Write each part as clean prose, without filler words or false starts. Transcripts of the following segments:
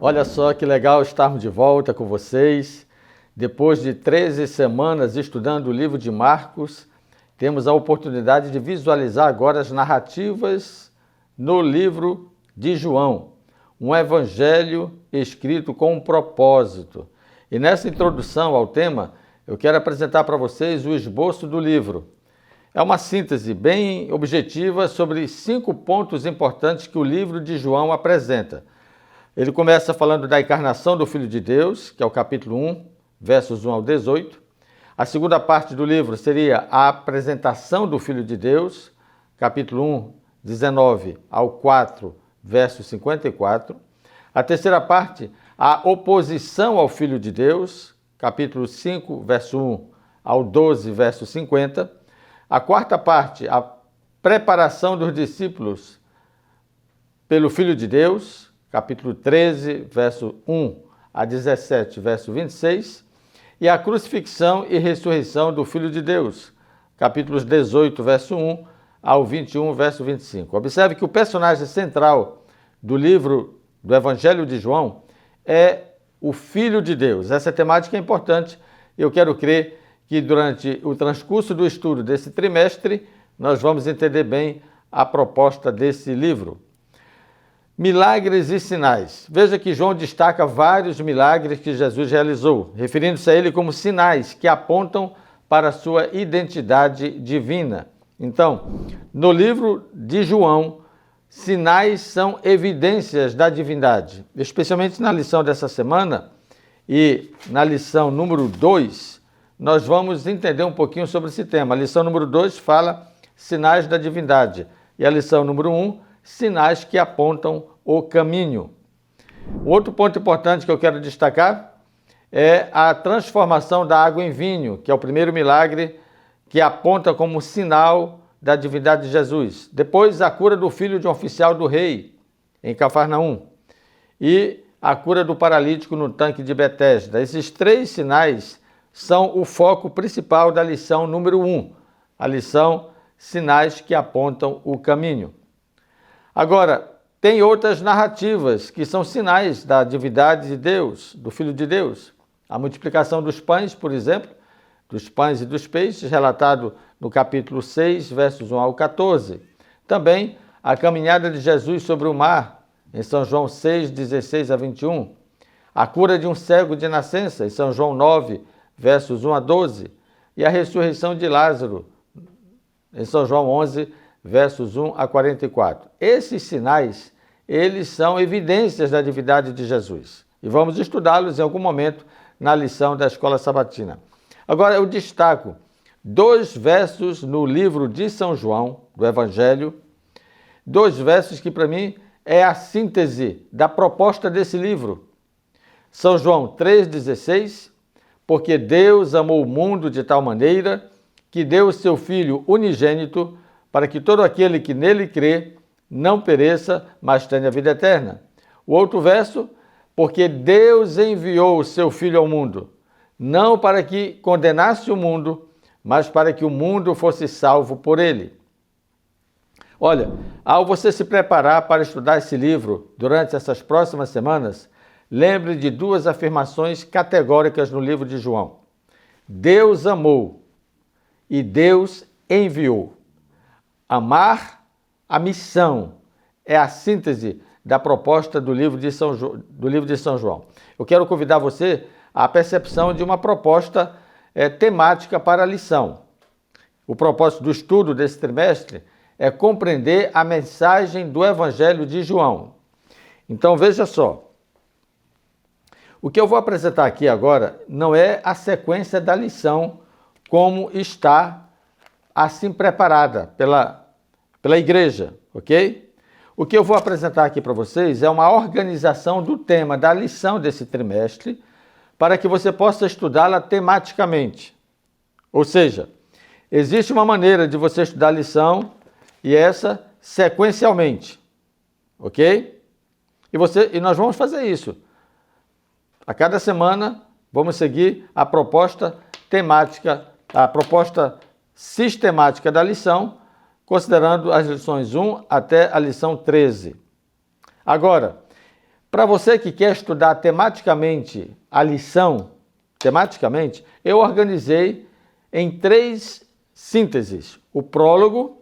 Olha só que legal estarmos de volta com vocês. Depois de 13 semanas estudando o livro de Marcos, temos a oportunidade de visualizar agora as narrativas no livro de João, um evangelho escrito com um propósito. E nessa introdução ao tema, eu quero apresentar para vocês o esboço do livro. É uma síntese bem objetiva sobre 5 pontos importantes que o livro de João apresenta. Ele começa falando da encarnação do Filho de Deus, que é o capítulo 1, versos 1 ao 18. A segunda parte do livro seria a apresentação do Filho de Deus, capítulo 1, 19 ao 4, verso 54. A terceira parte, a oposição ao Filho de Deus, capítulo 5, verso 1 ao 12, verso 50. A quarta parte, a preparação dos discípulos pelo Filho de Deus, capítulo 13, verso 1 a 17, verso 26. E a crucifixão e ressurreição do Filho de Deus, capítulos 18, verso 1 ao 21, verso 25. Observe que o personagem central do livro do Evangelho de João é o Filho de Deus. Essa temática é importante. Eu quero crer que durante o transcurso do estudo desse trimestre, nós vamos entender bem a proposta desse livro. Milagres e sinais. Veja que João destaca vários milagres que Jesus realizou, referindo-se a ele como sinais que apontam para a sua identidade divina. Então, no livro de João, sinais são evidências da divindade. Especialmente na lição dessa semana e na lição número 2, nós vamos entender um pouquinho sobre esse tema. A lição número 2 fala sinais da divindade e a lição número 1, sinais que apontam o caminho. Outro ponto importante que eu quero destacar é a transformação da água em vinho, que é o primeiro milagre que aponta como sinal da divindade de Jesus. Depois, a cura do filho de um oficial do rei, em Cafarnaum. E a cura do paralítico no tanque de Betesda. Esses 3 sinais são o foco principal da lição número 1, a lição Sinais que apontam o caminho. Agora, tem outras narrativas que são sinais da divindade de Deus, do Filho de Deus. A multiplicação dos pães, por exemplo, dos pães e dos peixes, relatado no capítulo 6, versos 1 ao 14. Também a caminhada de Jesus sobre o mar, em São João 6, 16 a 21. A cura de um cego de nascença, em São João 9, versos 1 a 12. E a ressurreição de Lázaro, em São João 11, versos 1 a 44. Esses sinais, eles são evidências da divindade de Jesus. E vamos estudá-los em algum momento na lição da Escola Sabatina. Agora eu destaco 2 versos no livro de São João, do Evangelho, 2 versos que para mim é a síntese da proposta desse livro. São João 3,16, porque Deus amou o mundo de tal maneira que deu o seu Filho unigênito para que todo aquele que nele crê não pereça, mas tenha vida eterna. O outro verso, porque Deus enviou o seu Filho ao mundo, não para que condenasse o mundo, mas para que o mundo fosse salvo por ele. Olha, ao você se preparar para estudar esse livro durante essas próximas semanas, lembre de 2 afirmações categóricas no livro de João. Deus amou e Deus enviou. Amar a missão é a síntese da proposta do livro de São João. Eu quero convidar você à percepção de uma proposta temática para a lição. O propósito do estudo desse trimestre é compreender a mensagem do Evangelho de João. Então veja só, o que eu vou apresentar aqui agora não é a sequência da lição como está assim preparada pela igreja, ok? O que eu vou apresentar aqui para vocês é uma organização do tema da lição desse trimestre para que você possa estudá-la tematicamente. Ou seja, existe uma maneira de você estudar a lição e essa sequencialmente, ok? E nós vamos fazer isso. A cada semana vamos seguir a proposta temática, a proposta sistemática da lição, considerando as lições 1 até a lição 13. Agora, Para você que quer estudar tematicamente a lição, eu organizei em 3 sínteses: o prólogo,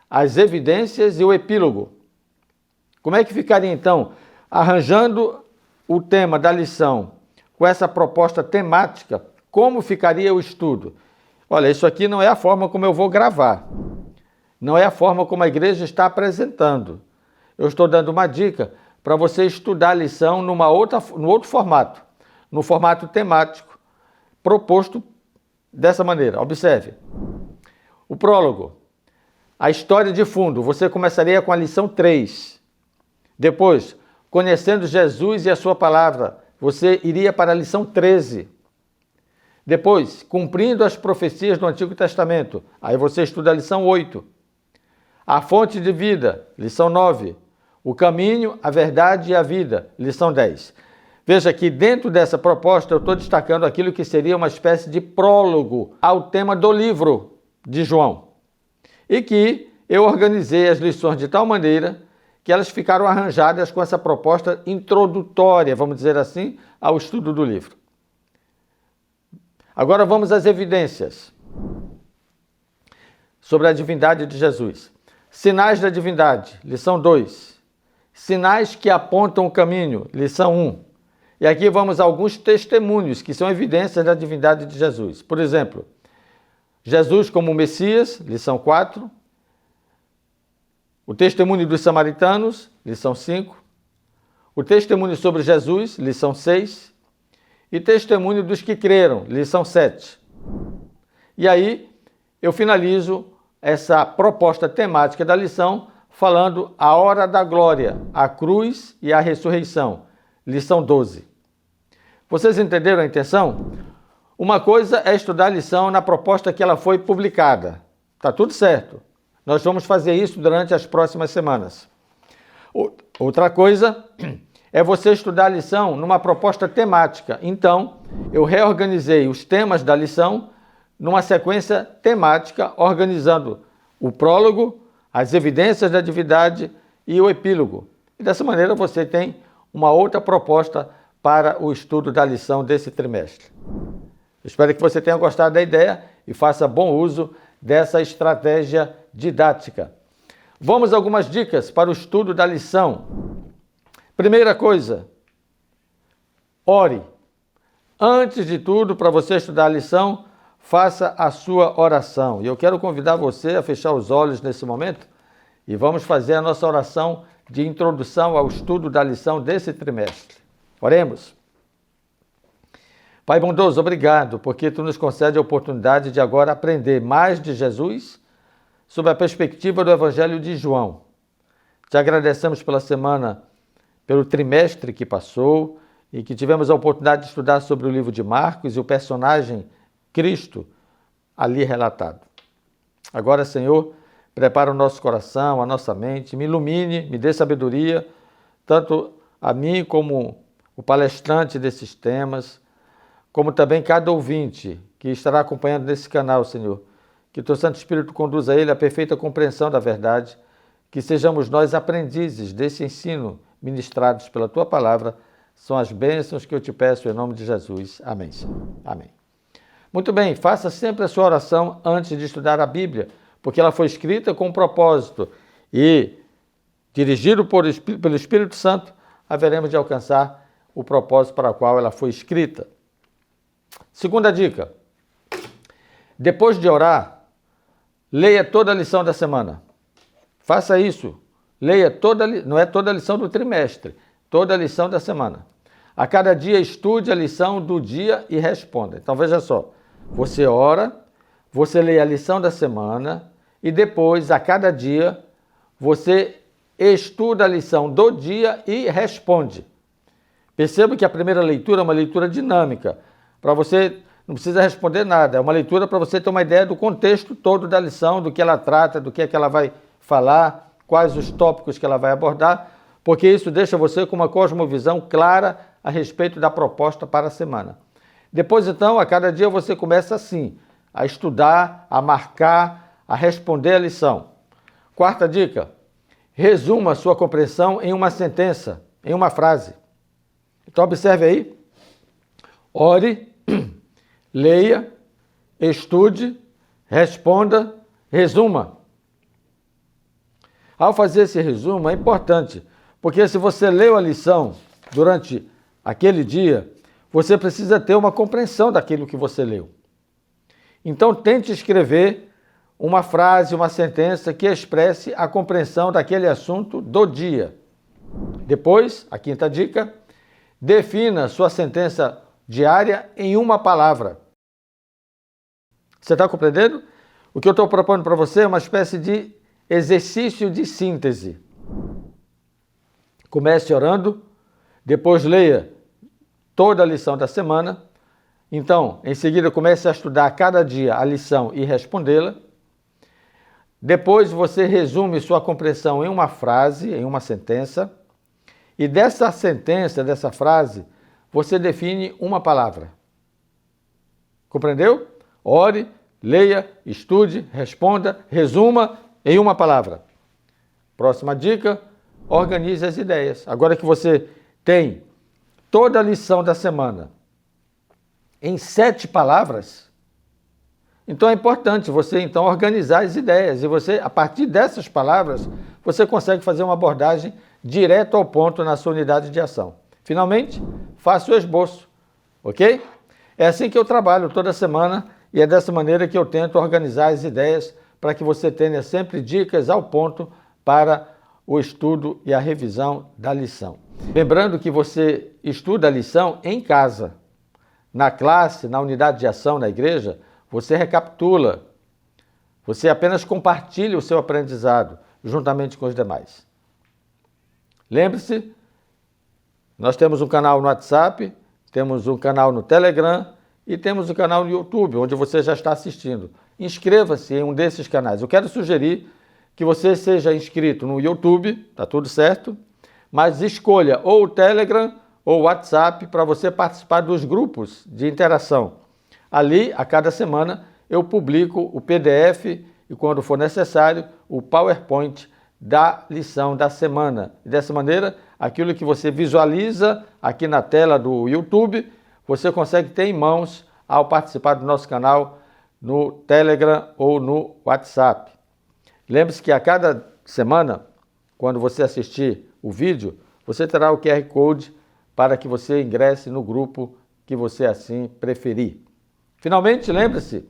as evidências e o epílogo. Como é que ficaria então, arranjando o tema da lição com essa proposta temática, como ficaria o estudo? Olha, isso aqui não é a forma como eu vou gravar, não é a forma como a igreja está apresentando. Eu estou dando uma dica para você estudar a lição no outro formato, no formato temático, proposto dessa maneira. Observe. O prólogo, a história de fundo, você começaria com a lição 3. Depois, conhecendo Jesus e a sua palavra, você iria para a lição 13. Depois, cumprindo as profecias do Antigo Testamento, aí você estuda a lição 8. A fonte de vida, lição 9. O caminho, a verdade e a vida, lição 10. Veja que dentro dessa proposta eu estou destacando aquilo que seria uma espécie de prólogo ao tema do livro de João. E que eu organizei as lições de tal maneira que elas ficaram arranjadas com essa proposta introdutória, vamos dizer assim, ao estudo do livro. Agora vamos às evidências sobre a divindade de Jesus. Sinais da divindade, lição 2. Sinais que apontam o caminho, lição 1. E aqui vamos a alguns testemunhos que são evidências da divindade de Jesus. Por exemplo, Jesus como Messias, lição 4. O testemunho dos samaritanos, lição 5. O testemunho sobre Jesus, lição 6. E testemunho dos que creram, lição 7. E aí eu finalizo essa proposta temática da lição falando a hora da glória, a cruz e a ressurreição, lição 12. Vocês entenderam a intenção? Uma coisa é estudar a lição na proposta que ela foi publicada. Está tudo certo. Nós vamos fazer isso durante as próximas semanas. Outra coisa é você estudar a lição numa proposta temática. Então, eu reorganizei os temas da lição numa sequência temática, organizando o prólogo, as evidências da divindade e o epílogo. E dessa maneira você tem uma outra proposta para o estudo da lição desse trimestre. Espero que você tenha gostado da ideia e faça bom uso dessa estratégia didática. Vamos a algumas dicas para o estudo da lição. Primeira coisa, ore. Antes de tudo, para você estudar a lição, faça a sua oração. E eu quero convidar você a fechar os olhos nesse momento e vamos fazer a nossa oração de introdução ao estudo da lição desse trimestre. Oremos. Pai bondoso, obrigado, porque Tu nos concede a oportunidade de agora aprender mais de Jesus sob a perspectiva do Evangelho de João. Te agradecemos pela semana, pelo trimestre que passou e que tivemos a oportunidade de estudar sobre o livro de Marcos e o personagem Cristo ali relatado. Agora, Senhor, prepara o nosso coração, a nossa mente, me ilumine, me dê sabedoria, tanto a mim como o palestrante desses temas, como também cada ouvinte que estará acompanhando nesse canal, Senhor. Que Teu Santo Espírito conduza ele à perfeita compreensão da verdade, que sejamos nós aprendizes desse ensino ministrados pela Tua palavra. São as bênçãos que eu te peço em nome de Jesus. Amém, Senhor. Amém. Muito bem, faça sempre a sua oração antes de estudar a Bíblia, porque ela foi escrita com um propósito e, dirigido pelo Espírito Santo, haveremos de alcançar o propósito para o qual ela foi escrita. Segunda dica, depois de orar, leia toda a lição da semana. Faça isso, leia não é toda a lição do trimestre, toda a lição da semana. A cada dia estude a lição do dia e responda. Então veja só, você ora, você lê a lição da semana e depois, a cada dia, você estuda a lição do dia e responde. Perceba que a primeira leitura é uma leitura dinâmica. Para você, não precisa responder nada. É uma leitura para você ter uma ideia do contexto todo da lição, do que ela trata, do que é que ela vai falar, quais os tópicos que ela vai abordar, porque isso deixa você com uma cosmovisão clara a respeito da proposta para a semana. Depois, então, a cada dia você começa assim, a estudar, a marcar, a responder a lição. Quarta dica, resuma a sua compreensão em uma sentença, em uma frase. Então observe aí, ore, leia, estude, responda, resuma. Ao fazer esse resumo é importante, porque se você leu a lição durante aquele dia, você precisa ter uma compreensão daquilo que você leu. Então tente escrever uma frase, uma sentença que expresse a compreensão daquele assunto do dia. Depois, a quinta dica, defina sua sentença diária em uma palavra. Você está compreendendo? O que eu estou propondo para você é uma espécie de exercício de síntese. Comece orando, depois leia toda a lição da semana. Então, em seguida, comece a estudar cada dia a lição e respondê-la. Depois você resume sua compreensão em uma frase, em uma sentença. E dessa sentença, dessa frase, você define uma palavra. Compreendeu? Ore, leia, estude, responda, resuma em uma palavra. Próxima dica, organize as ideias. Agora que você tem toda a lição da semana em 7 palavras, então é importante você então organizar as ideias. E você, a partir dessas palavras, você consegue fazer uma abordagem direto ao ponto na sua unidade de ação. Finalmente, faça o esboço, ok? É assim que eu trabalho toda semana e é dessa maneira que eu tento organizar as ideias para que você tenha sempre dicas ao ponto para o estudo e a revisão da lição. Lembrando que você estuda a lição em casa. Na classe, na unidade de ação, na igreja, você recapitula. Você apenas compartilha o seu aprendizado juntamente com os demais. Lembre-se, nós temos um canal no WhatsApp, temos um canal no Telegram e temos um canal no YouTube, onde você já está assistindo. Inscreva-se em um desses canais. Eu quero sugerir que você seja inscrito no YouTube, tá tudo certo, mas escolha ou o Telegram ou o WhatsApp para você participar dos grupos de interação. Ali, a cada semana, eu publico o PDF e, quando for necessário, o PowerPoint da lição da semana. Dessa maneira, aquilo que você visualiza aqui na tela do YouTube, você consegue ter em mãos ao participar do nosso canal no Telegram ou no WhatsApp. Lembre-se que a cada semana, quando você assistir o vídeo, você terá o QR Code para que você ingresse no grupo que você assim preferir. Finalmente, lembre-se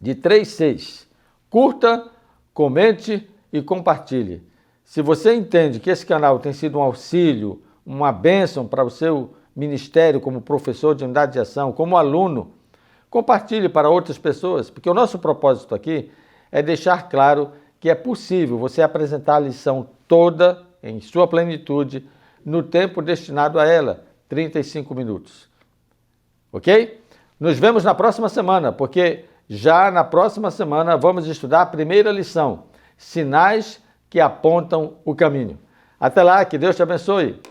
de 3Cs. Curta, comente e compartilhe. Se você entende que esse canal tem sido um auxílio, uma bênção para o seu ministério como professor de unidade de ação, como aluno, compartilhe para outras pessoas, porque o nosso propósito aqui é deixar claro que é possível você apresentar a lição toda, em sua plenitude, no tempo destinado a ela, 35 minutos. Ok? Nos vemos na próxima semana, porque já na próxima semana vamos estudar a primeira lição, sinais que apontam o caminho. Até lá, que Deus te abençoe.